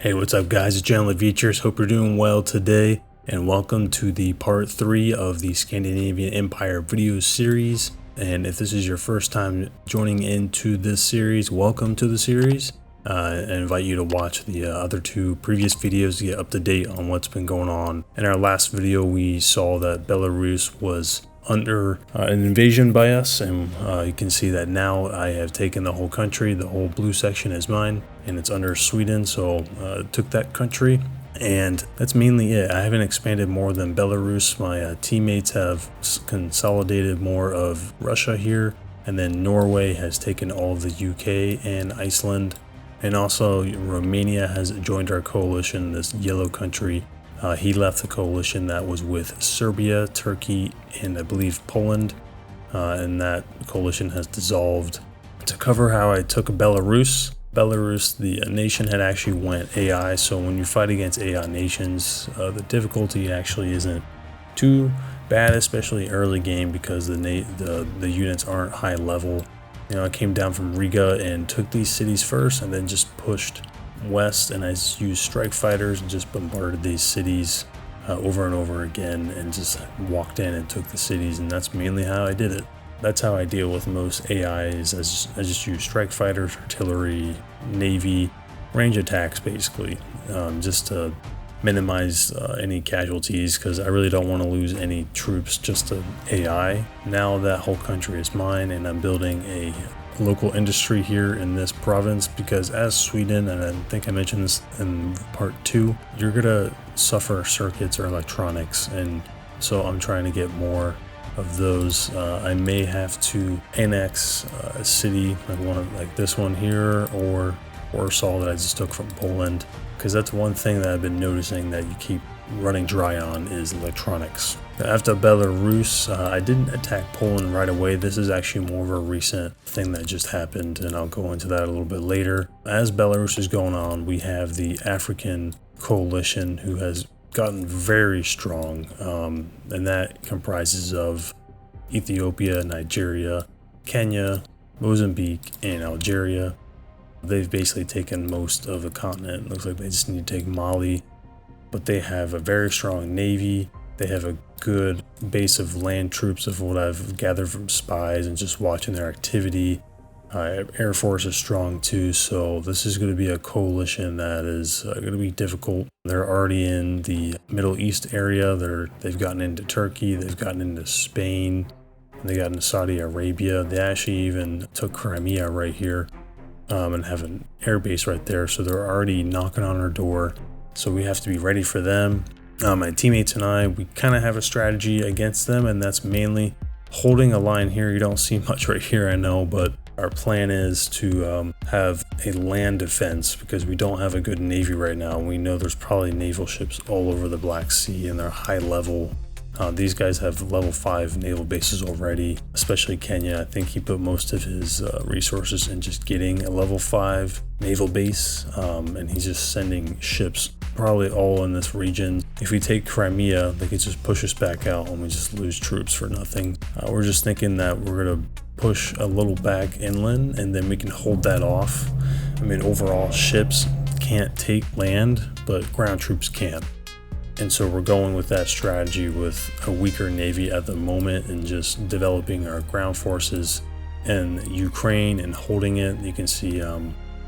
Hey, what's up guys, it's John Levichers. Hope you're doing well today, and welcome to the part 3 of the Scandinavian Empire video series. And if this is your first time joining into this series, welcome to the series. I invite you to watch the other two previous videos to get up to date on what's been going on. In our last video, we saw that Belarus was under an invasion by us, and you can see that now I have taken the whole country. The whole blue section is mine, and it's under Sweden, so took that country, and that's mainly it. I haven't expanded more than Belarus. My teammates have consolidated more of Russia here, and then Norway has taken all of the UK and Iceland, and also Romania has joined our coalition, this yellow country. He left the coalition that was with Serbia, Turkey, and I believe Poland, and that coalition has dissolved. To cover how I took Belarus, the nation had actually went AI, so when you fight against AI nations, the difficulty actually isn't too bad, especially early game, because the units aren't high level. You know, I came down from Riga and took these cities first, and then just pushed west, and I used strike fighters and just bombarded these cities over and over again, and just walked in and took the cities, and that's mainly how I did it. That's how I deal with most AIs. I just use strike fighters, artillery, navy, range attacks basically, just to minimize any casualties, because I really don't want to lose any troops just to AI. Now that whole country is mine, and I'm building a local industry here in this province, because as Sweden, and I think I mentioned this in part 2, you're gonna suffer circuits or electronics, and so I'm trying to get more of those. I may have to annex a city like this one here, or Warsaw that I just took from Poland, because that's one thing that I've been noticing that you keep running dry on is electronics. After Belarus, I didn't attack Poland right away. This is actually more of a recent thing that just happened, and I'll go into that a little bit later. As Belarus is going on, we have the African coalition who has gotten very strong, and that comprises of Ethiopia, Nigeria, Kenya, Mozambique, and Algeria. They've basically taken most of the continent. It looks like they just need to take Mali, but they have a very strong navy. They have a good base of land troops, of what I've gathered from spies and just watching their activity. Air Force is strong too, so this is going to be a coalition that is going to be difficult. They're already in the Middle East area. They've gotten into Turkey, they've gotten into Spain, and they got into Saudi Arabia. They actually even took Crimea right here, and have an air base right there, so they're already knocking on our door. So we have to be ready for them. My teammates and I, we kind of have a strategy against them, and that's mainly holding a line here. You don't see much right here, I know, but our plan is to have a land defense, because we don't have a good navy right now. We know there's probably naval ships all over the Black Sea, and they're high level. These guys have level 5 naval bases already, especially Kenya. I think he put most of his resources in just getting a level 5 naval base, and he's just sending ships probably all in this region. If we take Crimea, they could just push us back out, and we just lose troops for nothing. We're just thinking that we're gonna push a little back inland, and then we can hold that off. I mean, overall, ships can't take land, but ground troops can. And so we're going with that strategy with a weaker navy at the moment, and just developing our ground forces in Ukraine and holding it. You can see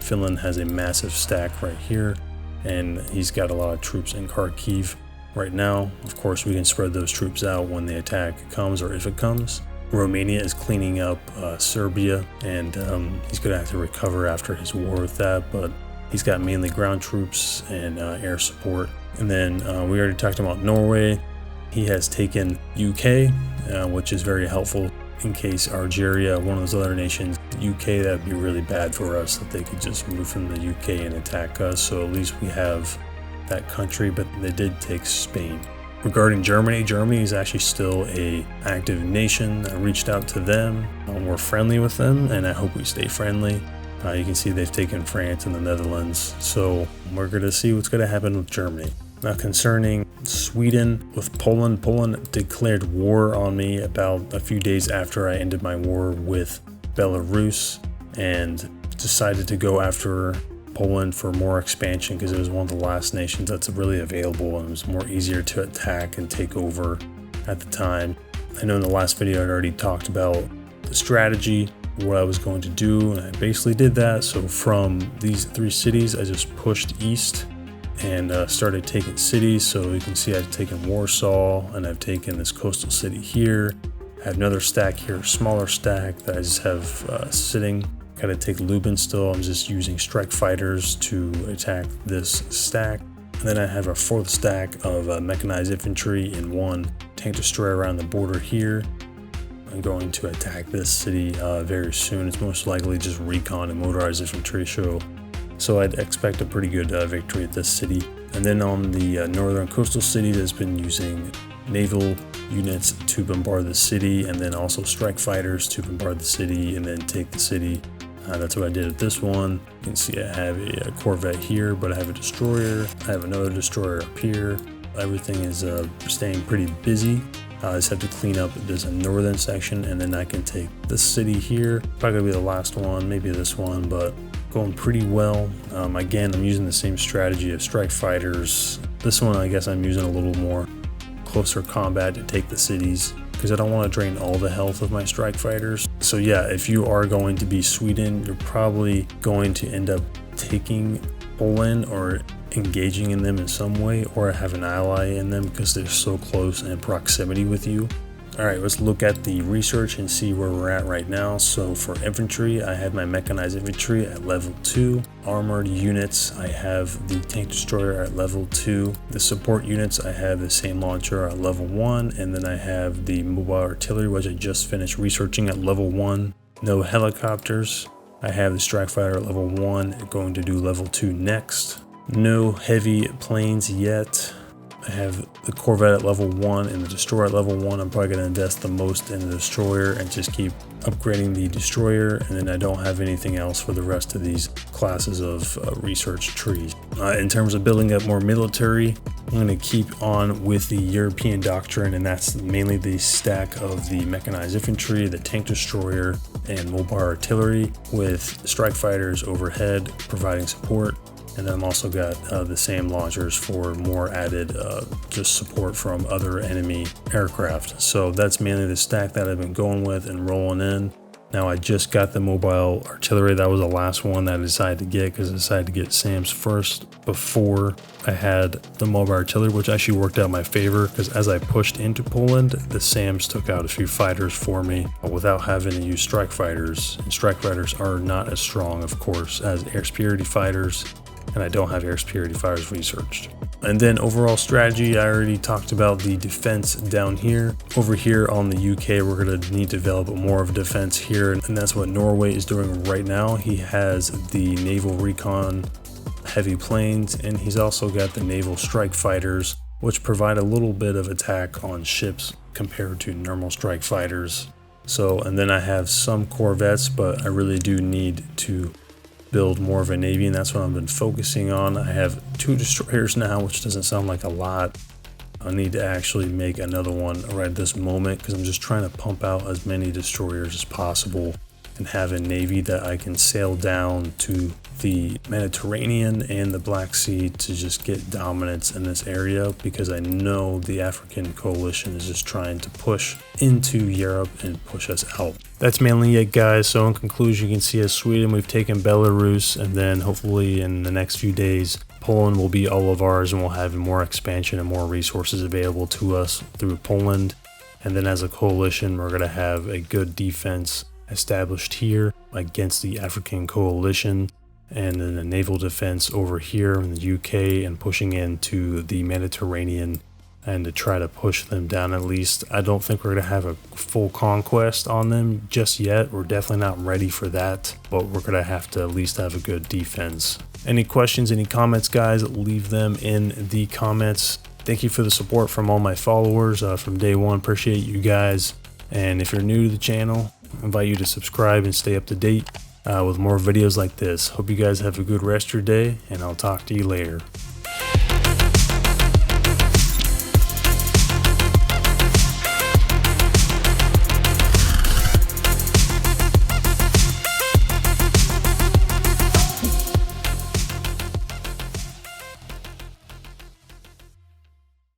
Finland has a massive stack right here, and he's got a lot of troops in Kharkiv right now. Of course, we can spread those troops out when the attack comes, or if it comes. Romania is cleaning up Serbia, and he's going to have to recover after his war with that, but he's got mainly ground troops and air support. And then we already talked about Norway. He has taken UK, which is very helpful in case Algeria, one of those other nations, UK, that would be really bad for us, that they could just move from the UK and attack us. So at least we have that country, but they did take Spain. Regarding Germany, Germany is actually still an active nation. I reached out to them. We're friendly with them, and I hope we stay friendly. You can see they've taken France and the Netherlands, so we're going to see what's going to happen with Germany. Now, concerning Sweden, with Poland declared war on me about a few days after I ended my war with Belarus, and decided to go after Poland for more expansion because it was one of the last nations that's really available and it was more easier to attack and take over at the time. I know in the last video I'd already talked about the strategy, what I was going to do, and I basically did that. So from these 3 cities, I just pushed east and started taking cities. So you can see I've taken Warsaw and I've taken this coastal city here. I have another stack here, a smaller stack that I just have sitting. Gotta take Lubin still. I'm just using strike fighters to attack this stack. And then I have a 4th stack of mechanized infantry and 1 tank destroyer around the border here. I'm going to attack this city very soon. It's most likely just recon and motorized infantry, so I'd expect a pretty good victory at this city. And then on the northern coastal city, that's been using naval units to bombard the city, and then also strike fighters to bombard the city and then take the city. That's what I did at this one. You can see I have a corvette here, but I have a destroyer. I have another destroyer up here. Everything is staying pretty busy. I just have to clean up this northern section, and then I can take this city here. Probably gonna be the last one, maybe this one, but going pretty well. Again, I'm using the same strategy of strike fighters. This one, I guess I'm using a little more closer combat to take the cities, because I don't want to drain all the health of my strike fighters. So yeah, if you are going to be Sweden, you're probably going to end up taking Poland or engaging in them in some way, or have an ally in them because they're so close in proximity with you. All right, let's look at the research and see where we're at right now. So for infantry, I have my mechanized infantry at level 2. Armored units, I have the tank destroyer at level 2. The support units, I have the same launcher at level 1. And then I have the mobile artillery, which I just finished researching at level 1. No helicopters. I have the strike fighter at level 1, going to do level 2 next. No heavy planes yet. I have the corvette at level 1 and the destroyer at level 1. I'm probably going to invest the most in the destroyer and just keep upgrading the destroyer, and then I don't have anything else for the rest of these classes of research trees. In terms of building up more military, I'm going to keep on with the European doctrine, and that's mainly the stack of the mechanized infantry, the tank destroyer, and mobile artillery, with strike fighters overhead providing support. And then I've also got the same launchers for more added just support from other enemy aircraft. So that's mainly the stack that I've been going with and rolling in. Now I just got the mobile artillery. That was the last one that I decided to get because I decided to get SAMs first before I had the mobile artillery, which actually worked out in my favor because as I pushed into Poland, the SAMs took out a few fighters for me without having to use strike fighters. And strike fighters are not as strong, of course, as air superiority fighters. And I don't have air superiority fighters researched. And then overall strategy, I already talked about the defense down here. Over here on the UK, we're going to need to develop more of a defense here, and that's what Norway is doing right now. He has the naval recon heavy planes, and he's also got the naval strike fighters, which provide a little bit of attack on ships compared to normal strike fighters. So, and then I have some corvettes, but I really do need to build more of a navy, and that's what I've been focusing on. I have 2 destroyers now, which doesn't sound like a lot. I need to actually make another one right at this moment because I'm just trying to pump out as many destroyers as possible and have a navy that I can sail down to the Mediterranean and the Black Sea to just get dominance in this area, because I know the African coalition is just trying to push into Europe and push us out. That's mainly it, guys. So in conclusion, you can see as Sweden, we've taken Belarus, and then hopefully in the next few days, Poland will be all of ours, and we'll have more expansion and more resources available to us through Poland. And then as a coalition, we're going to have a good defense established here against the African coalition, and then a naval defense over here in the UK and pushing into the Mediterranean and to try to push them down at least. I don't think we're going to have a full conquest on them just yet. We're definitely not ready for that, but we're going to have to at least have a good defense. Any questions, any comments, guys, leave them in the comments. Thank you for the support from all my followers from day one. Appreciate you guys. And if you're new to the channel, I invite you to subscribe and stay up to date with more videos like this. Hope you guys have a good rest of your day, and I'll talk to you later.